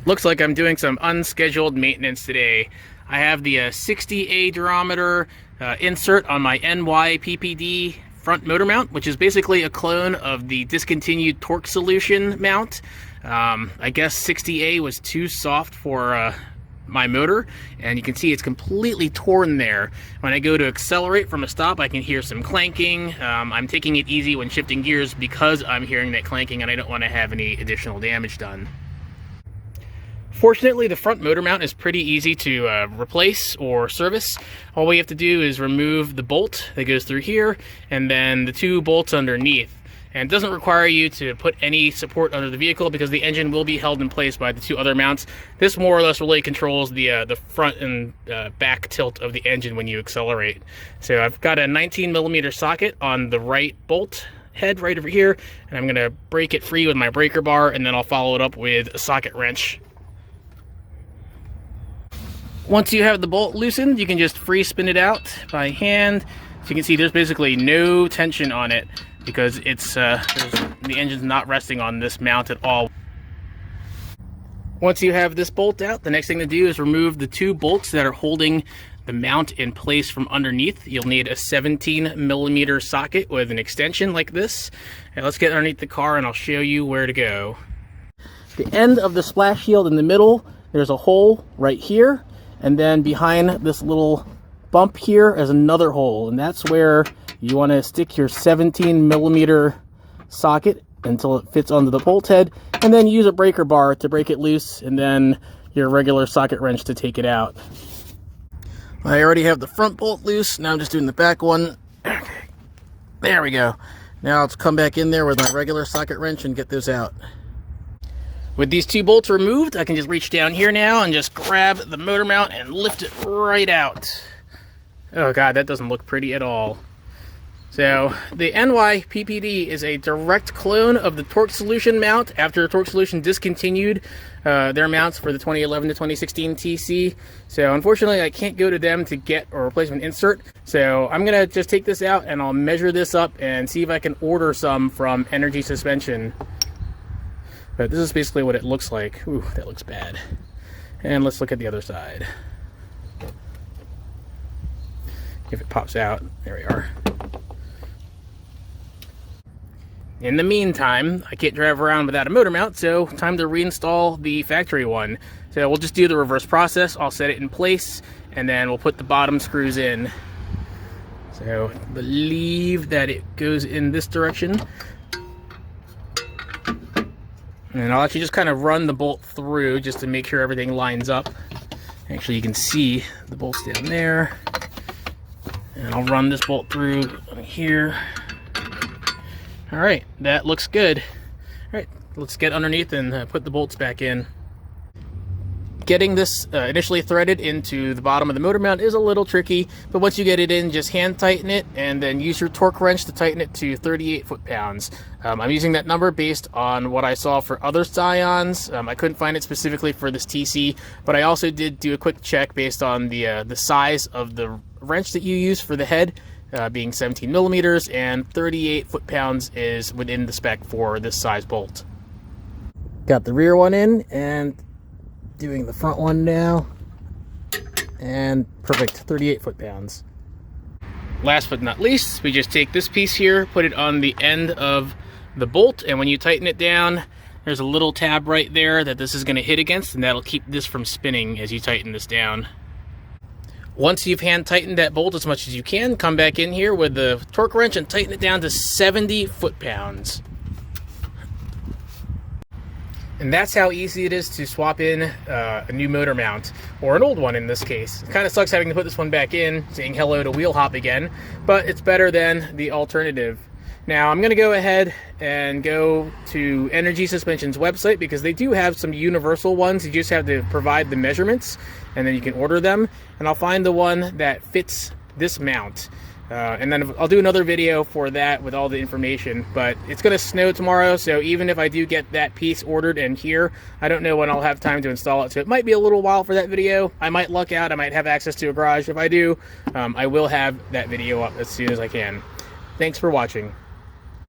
Looks like I'm doing some unscheduled maintenance today. I have the 60A durometer insert on my NYPPD front motor mount, which is basically a clone of the discontinued torque solution mount. I guess 60A was too soft for my motor, and you can see it's completely torn there. When I go to accelerate from a stop, I can hear some clanking. I'm taking it easy when shifting gears because I'm hearing that clanking and I don't want to have any additional damage done. Fortunately, the front motor mount is pretty easy to replace or service. All we have to do is remove the bolt that goes through here and then the two bolts underneath. And it doesn't require you to put any support under the vehicle because the engine will be held in place by the two other mounts. This more or less really controls the front and back tilt of the engine when you accelerate. So I've got a 19mm socket on the right bolt head right over here, and I'm going to break it free with my breaker bar, and then I'll follow it up with a socket wrench. Once you have the bolt loosened, you can just free spin it out by hand. So you can see there's basically no tension on it because it's the engine's not resting on this mount at all. Once you have this bolt out, the next thing to do is remove the two bolts that are holding the mount in place from underneath. You'll need a 17mm socket with an extension like this. And let's get underneath the car and I'll show you where to go. The end of the splash shield in the middle, there's a hole right here. And then behind this little bump here is another hole, and that's where you want to stick your 17mm socket until it fits onto the bolt head, and then use a breaker bar to break it loose, and then your regular socket wrench to take it out. I already have the front bolt loose, now I'm just doing the back one. Okay, there we go. Now let's come back in there with my regular socket wrench and get those out. With these two bolts removed, I can just reach down here now and just grab the motor mount and lift it right out. Oh god, that doesn't look pretty at all. So, the NYPPD is a direct clone of the Torque Solution mount after Torque Solution discontinued their mounts for the 2011 to 2016 TC. So, unfortunately, I can't go to them to get a replacement insert. So, I'm going to just take this out and I'll measure this up and see if I can order some from Energy Suspension. But this is basically what it looks like. Ooh, that looks bad. And let's look at the other side. If it pops out, there we are. In the meantime, I can't drive around without a motor mount, so time to reinstall the factory one. So we'll just do the reverse process. I'll set it in place, and then we'll put the bottom screws in. So I believe that it goes in this direction. And I'll actually just kind of run the bolt through just to make sure everything lines up. Actually, you can see the bolts down there. And I'll run this bolt through here. Alright, that looks good. Alright, let's get underneath and put the bolts back in. Getting this initially threaded into the bottom of the motor mount is a little tricky, but once you get it in, just hand tighten it and then use your torque wrench to tighten it to 38 foot-pounds. I'm using that number based on what I saw for other Scions. I couldn't find it specifically for this TC, but I also did do a quick check based on the size of the wrench that you use for the head, being 17mm, and 38 foot-pounds is within the spec for this size bolt. Got the rear one in, and doing the front one now, and perfect, 38 foot-pounds. Last but not least, we just take this piece here, put it on the end of the bolt, and when you tighten it down, there's a little tab right there that this is going to hit against, and that'll keep this from spinning as you tighten this down. Once you've hand tightened that bolt as much as you can, come back in here with the torque wrench and tighten it down to 70 foot-pounds. And that's how easy it is to swap in a new motor mount, or an old one in this case. It kind of sucks having to put this one back in, saying hello to wheel hop again, but it's better than the alternative. Now I'm going to go ahead and go to Energy Suspension's website because they do have some universal ones. You just have to provide the measurements and then you can order them. And I'll find the one that fits this mount. And then I'll do another video for that with all the information, but it's going to snow tomorrow, so even if I do get that piece ordered and here, I don't know when I'll have time to install it, so it might be a little while for that video. I might luck out, I might have access to a garage. If I do, I will have that video up as soon as I can. Thanks for watching.